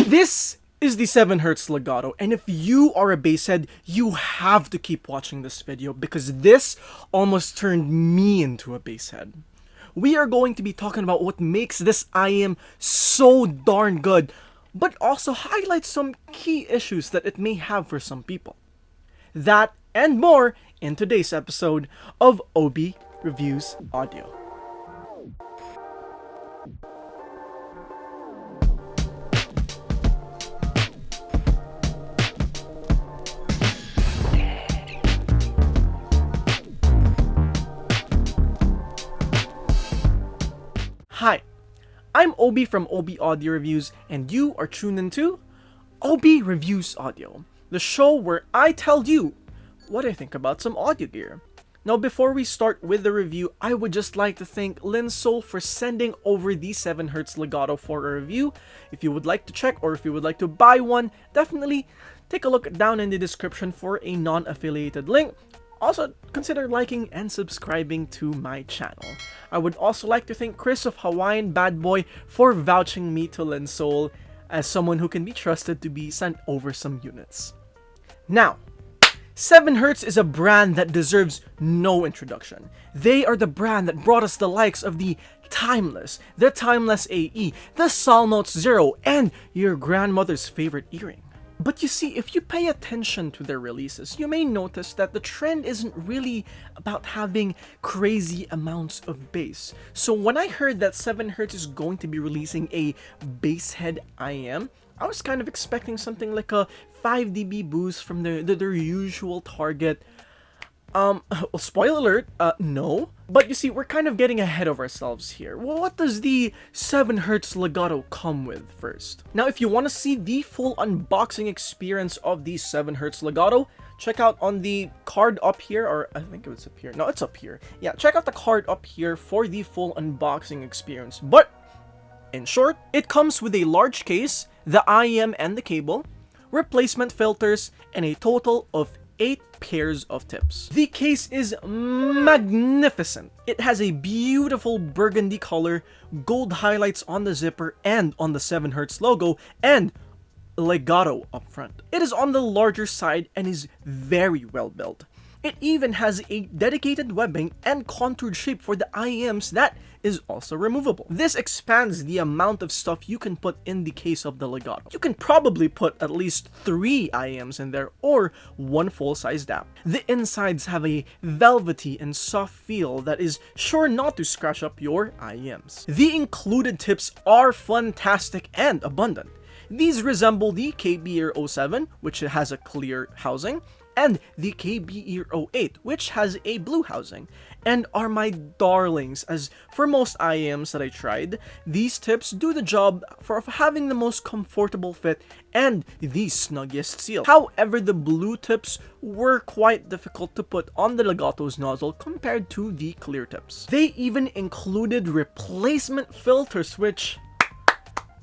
This is the 7hz Legato, and if you are a bass head, you have to keep watching this video because this almost turned me into a bass head. We are going to be talking about what makes this IM so darn good, but also highlight some key issues that it may have for some people. That and more in today's episode of OB Reviews Audio. Hi, I'm Obi from OB Audio Reviews, and you are tuned into OB Reviews Audio, the show where I tell you what I think about some audio gear. Now, before we start with the review, I would just like to thank Linsol for sending over the 7hz Legato for a review. If you would like to check or if you would like to buy one, definitely take a look down in the description for a non-affiliated link. Also, consider liking and subscribing to my channel. I would also like to thank Chris of Hawaiian Bad Boy for vouching me to Linsol as someone who can be trusted to be sent over some units. Now, 7hz is a brand that deserves no introduction. They are the brand that brought us the likes of the Timeless AE, the Salnotes Zero, and your grandmother's favorite earring. But you see, if you pay attention to their releases, you may notice that the trend isn't really about having crazy amounts of bass. So when I heard that 7hz is going to be releasing a bass head IM, I was kind of expecting something like a 5 dB boost from their usual target. Well, spoiler alert, no. But you see, we're kind of getting ahead of ourselves here. Well, what does the 7hz Legato come with first? Now, if you want to see the full unboxing experience of the 7hz Legato, check out on the card up here, or I think it was up here. No, it's up here. Yeah, check out the card up here for the full unboxing experience. But, in short, it comes with a large case, the IM and the cable, replacement filters, and a total of 8 pairs of tips. The case is magnificent. It has a beautiful burgundy color, gold highlights on the zipper and on the 7hz logo, and Legato up front. It is on the larger side and is very well built. It even has a dedicated webbing and contoured shape for the IMs that is also removable. This expands the amount of stuff you can put in the case of the Legato. You can probably put at least 3 IMs in there or 1 full-size DAP. The insides have a velvety and soft feel that is sure not to scratch up your IMs. The included tips are fantastic and abundant. These resemble the KB-07, which has a clear housing, and the KB-08, which has a blue housing, and are my darlings, as for most IMs that I tried, these tips do the job for having the most comfortable fit and the snuggiest seal. However, the blue tips were quite difficult to put on the Legato's nozzle compared to the clear tips. They even included replacement filters, which...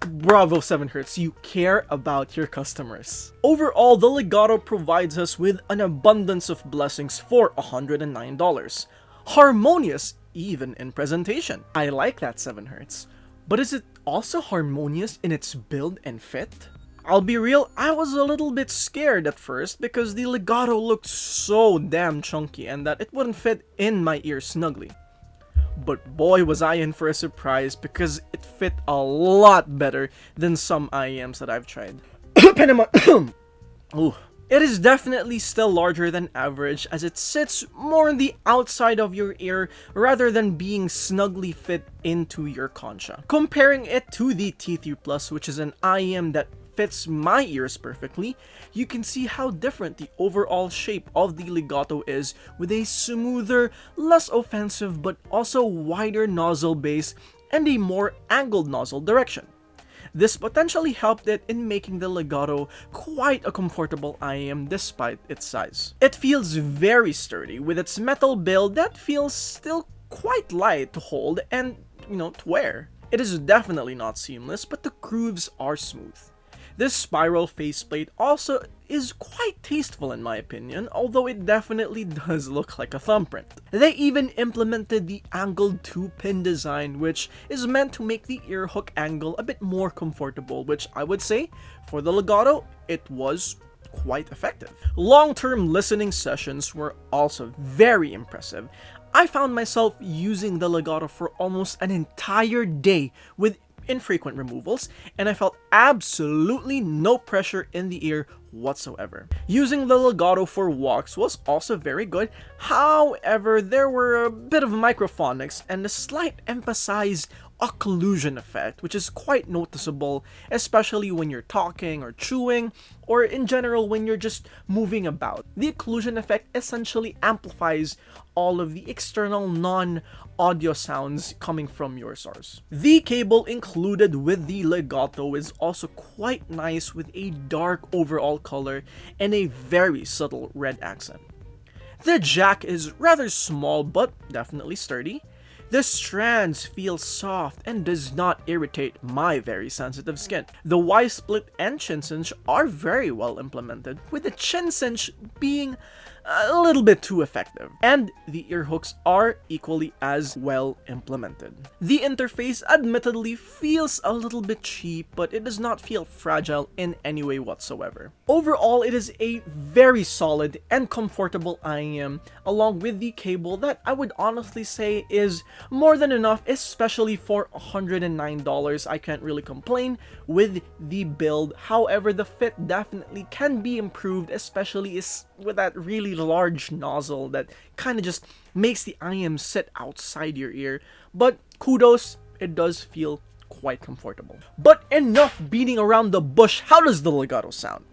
bravo 7hz, you care about your customers. Overall, the Legato provides us with an abundance of blessings for $109. Harmonious even in presentation. I like that 7hz. But is it also harmonious in its build and fit? I'll be real, I was a little bit scared at first because the Legato looked so damn chunky and that it wouldn't fit in my ear snugly. But boy was I in for a surprise because it fit a lot better than some IMs that I've tried. Ooh. It is definitely still larger than average as it sits more on the outside of your ear rather than being snugly fit into your concha. Comparing it to the T3 Plus, which is an IM that fits my ears perfectly, you can see how different the overall shape of the Legato is, with a smoother, less offensive but also wider nozzle base and a more angled nozzle direction. This potentially helped it in making the Legato quite a comfortable IM despite its size. It feels very sturdy with its metal build that feels still quite light to hold and, to wear. It is definitely not seamless, but the grooves are smooth. This spiral faceplate also is quite tasteful in my opinion, although it definitely does look like a thumbprint. They even implemented the angled 2-pin design, which is meant to make the ear hook angle a bit more comfortable, which I would say, for the Legato, it was quite effective. Long-term listening sessions were also very impressive. I found myself using the Legato for almost an entire day with infrequent removals, and I felt absolutely no pressure in the ear whatsoever. Using the Legato for walks was also very good, however there were a bit of microphonics and a slight emphasized occlusion effect, which is quite noticeable, especially when you're talking or chewing, or in general when you're just moving about. The occlusion effect essentially amplifies all of the external non-audio sounds coming from your source. The cable included with the Legato is also quite nice, with a dark overall color and a very subtle red accent. The jack is rather small but definitely sturdy. The strands feel soft and does not irritate my very sensitive skin. The Y-split and chin cinch are very well implemented, with the chin cinch being a little bit too effective, and the ear hooks are equally as well implemented. The interface admittedly feels a little bit cheap, but it does not feel fragile in any way whatsoever. Overall, it is a very solid and comfortable IEM, along with the cable that I would honestly say is more than enough, especially for $109. I can't really complain with the build. However, the fit definitely can be improved, especially with that really large nozzle that kind of just makes the IM sit outside your ear. But kudos, it does feel quite comfortable. But enough beating around the bush. How does the Legato sound?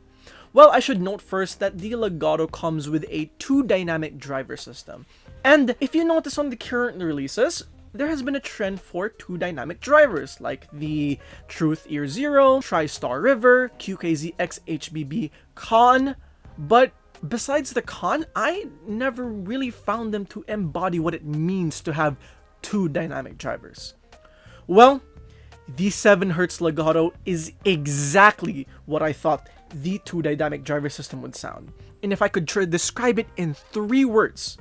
Well, I should note first that the Legato comes with a 2-dynamic driver system. And if you notice on the current releases, there has been a trend for 2-dynamic drivers like the Truth Ear Zero, TriStar River, QKZX HBB Con, but besides the Con, I never really found them to embody what it means to have 2 dynamic drivers. Well, the 7hz Legato is exactly what I thought the 2-dynamic driver system would sound. And if I could describe it in 3 words,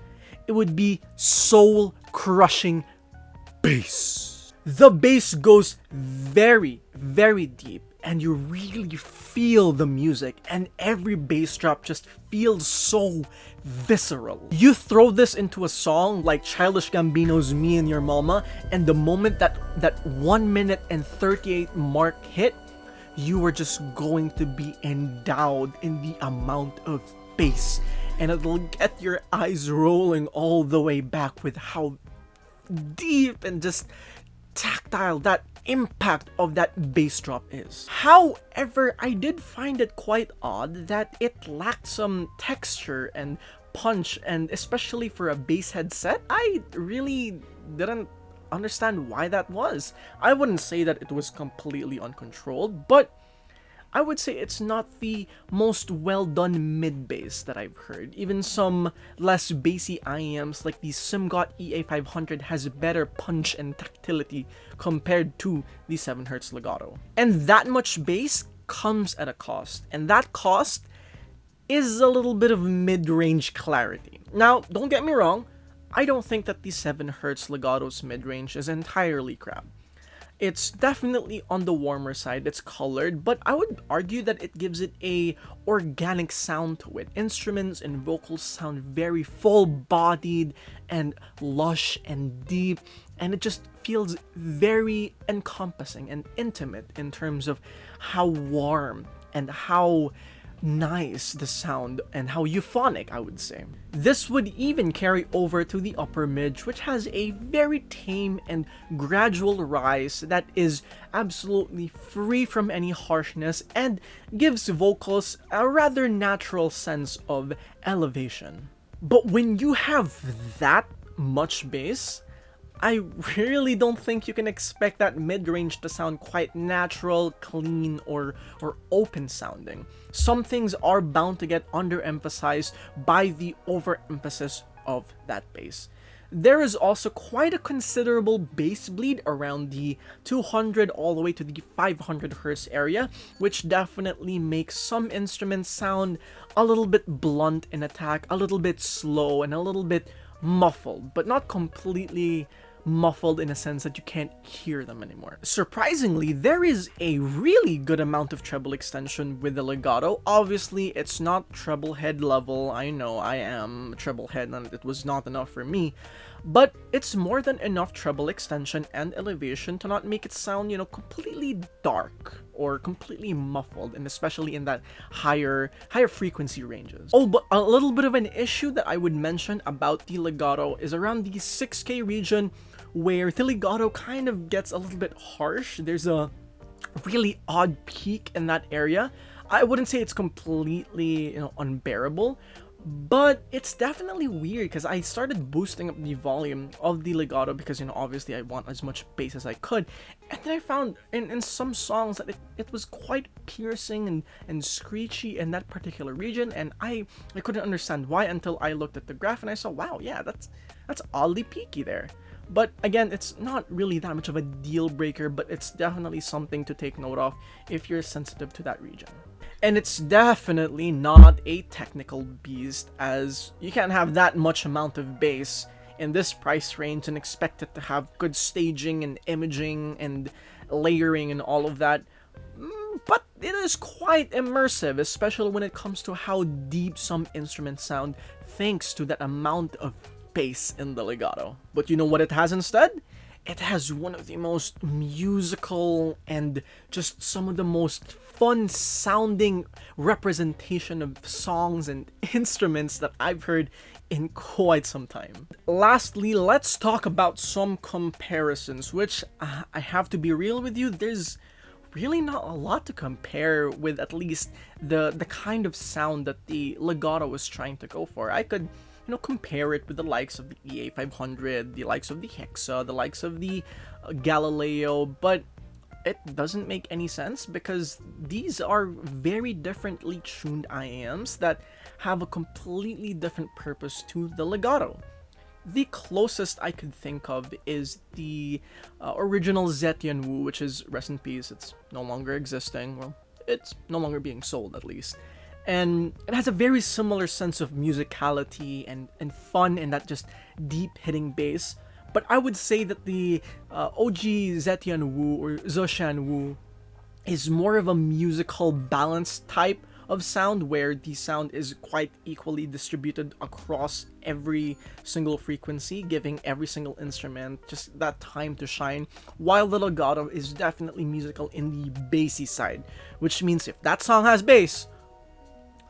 it would be soul-crushing bass. The bass goes very, very deep, and you really feel the music, and every bass drop just feels so visceral. You throw this into a song like Childish Gambino's Me and Your Mama, and the moment that 1 minute and 38 mark hit, you are just going to be endowed in the amount of bass, and it'll get your eyes rolling all the way back with how deep and just tactile that impact of that bass drop is. However, I did find it quite odd that it lacked some texture and punch, and especially for a bass headset, I really didn't understand why that was. I wouldn't say that it was completely uncontrolled, but I would say it's not the most well done mid-bass that I've heard. Even some less bassy IEMs like the SimGot EA500 has better punch and tactility compared to the 7hz Legato. And that much bass comes at a cost, and that cost is a little bit of mid-range clarity. Now, don't get me wrong, I don't think that the 7hz Legato's mid-range is entirely crap. It's definitely on the warmer side, it's colored, but I would argue that it gives it a organic sound to it. Instruments and vocals sound very full-bodied and lush and deep, and it just feels very encompassing and intimate in terms of how warm and how nice the sound and how euphonic, I would say. This would even carry over to the upper mid, which has a very tame and gradual rise that is absolutely free from any harshness and gives vocals a rather natural sense of elevation. But when you have that much bass, I really don't think you can expect that mid-range to sound quite natural, clean, or open sounding. Some things are bound to get underemphasized by the overemphasis of that bass. There is also quite a considerable bass bleed around the 200 all the way to the 500 Hz area, which definitely makes some instruments sound a little bit blunt in attack, a little bit slow, and a little bit muffled, but not completely muffled in a sense that you can't hear them anymore. Surprisingly, there is a really good amount of treble extension with the legato. Obviously, it's not treble head level. I know I am a treble head and it was not enough for me, but it's more than enough treble extension and elevation to not make it sound, completely dark or completely muffled, and especially in that higher frequency ranges. Oh, but a little bit of an issue that I would mention about the legato is around the 6K region, where the legato kind of gets a little bit harsh. There's a really odd peak in that area. I wouldn't say it's completely, unbearable, but it's definitely weird because I started boosting up the volume of the legato because, obviously I want as much bass as I could. And then I found in some songs that it was quite piercing and screechy in that particular region. And I couldn't understand why until I looked at the graph and I saw, wow, yeah, that's oddly peaky there. But again, it's not really that much of a deal breaker, but it's definitely something to take note of if you're sensitive to that region. And it's definitely not a technical beast, as you can't have that much amount of bass in this price range and expect it to have good staging and imaging and layering and all of that. But it is quite immersive, especially when it comes to how deep some instruments sound thanks to that amount of bass in the legato. But you know what it has instead? It has one of the most musical and just some of the most fun sounding representation of songs and instruments that I've heard in quite some time. Lastly, let's talk about some comparisons, which I have to be real with you, there's really not a lot to compare with, at least the kind of sound that the legato was trying to go for. I could compare it with the likes of the EA500, the likes of the Hexa, the likes of the Galileo, but it doesn't make any sense because these are very differently tuned IAMs that have a completely different purpose to the legato. The closest I could think of is the original Zetian Wu, which is, rest in peace, it's no longer existing. Well, it's no longer being sold at least. And it has a very similar sense of musicality and fun and that just deep hitting bass. But I would say that the OG Zetian Wu or Zoshan Wu is more of a musical balance type of sound, where the sound is quite equally distributed across every single frequency, giving every single instrument just that time to shine, while the legato is definitely musical in the bassy side, which means if that song has bass,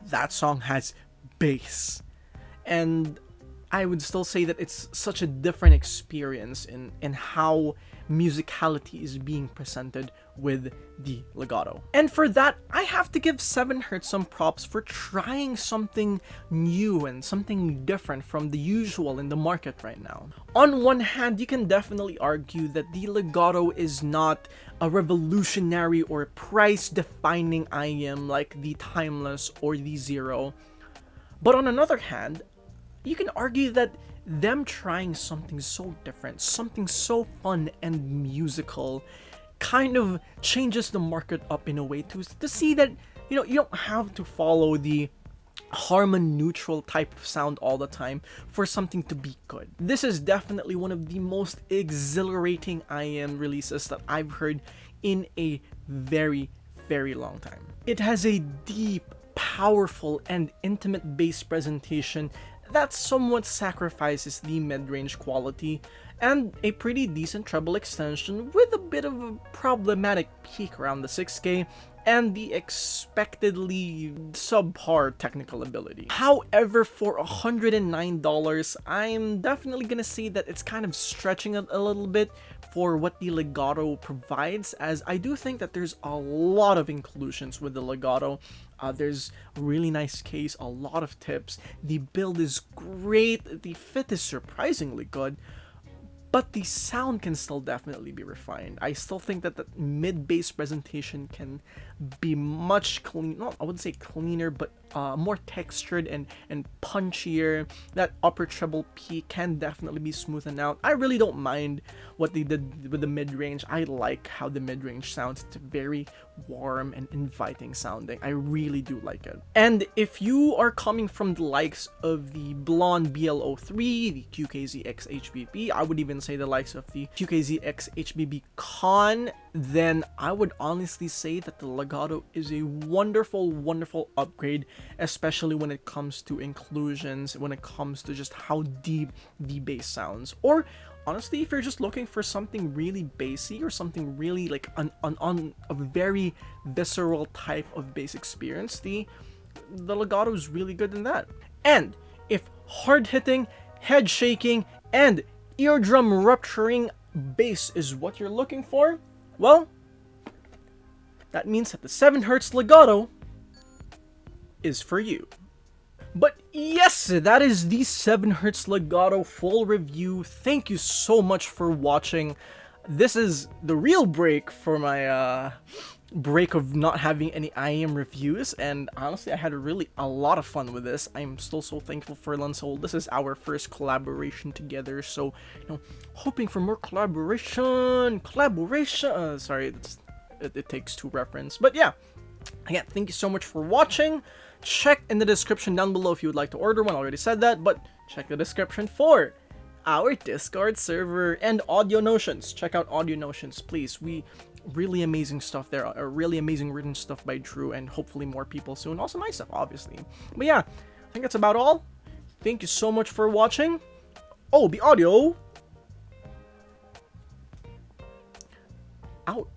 that song has bass. And I would still say that it's such a different experience in how musicality is being presented with the legato. And for that, I have to give 7hz some props for trying something new and something different from the usual in the market right now. On one hand, you can definitely argue that the legato is not a revolutionary or price-defining IEM like the Timeless or the Zero. But on another hand, you can argue that them trying something so different, something so fun and musical, kind of changes the market up in a way to see that, you don't have to follow the harmon neutral type of sound all the time for something to be good. This is definitely one of the most exhilarating IEM releases that I've heard in a very, very long time. It has a deep, powerful, and intimate bass presentation that somewhat sacrifices the mid-range quality, and a pretty decent treble extension with a bit of a problematic peak around the 6K and the expectedly subpar technical ability. However, for $109, I'm definitely gonna say that it's kind of stretching it a little bit for what the legato provides, as I do think that there's a lot of inclusions with the legato. There's a really nice case, a lot of tips, the build is great, the fit is surprisingly good, but the sound can still definitely be refined. I still think that the mid-bass presentation can be much clean. No, I wouldn't say cleaner, but more textured and punchier. That upper treble peak can definitely be smoothened out. I really don't mind what they did with the mid-range. I like how the mid-range sounds. It's very warm and inviting sounding. I really do like it. And if you are coming from the likes of the Blonde BL03, the QKZX HBB, I would even say the likes of the QKZX HBB Con, then I would honestly say that the Legato is a wonderful, wonderful upgrade, especially when it comes to inclusions, when it comes to just how deep the bass sounds. Or honestly, if you're just looking for something really bassy or something really like on a very visceral type of bass experience, the Legato is really good in that. And if hard-hitting, head-shaking, and eardrum rupturing bass is what you're looking for, well, that means that the 7hz Legato is for you. But yes, that is the 7hz Legato full review. Thank you so much for watching. This is the real break for my break of not having any IEM reviews, and honestly I had a lot of fun with this. I'm still so thankful for Lunsoul. This is our first collaboration together, so hoping for more collaboration. Sorry, it takes two reference, but yeah, again, thank you so much for watching. Check in the description down below if you would like to order one. I already said that, but check the description for our Discord server and Audio Notions. Check out Audio Notions, please. Really amazing stuff there, really amazing written stuff by Drew, and hopefully more people soon. Also my stuff, obviously. But yeah, I think that's about all. Thank you so much for watching. OB Audio out.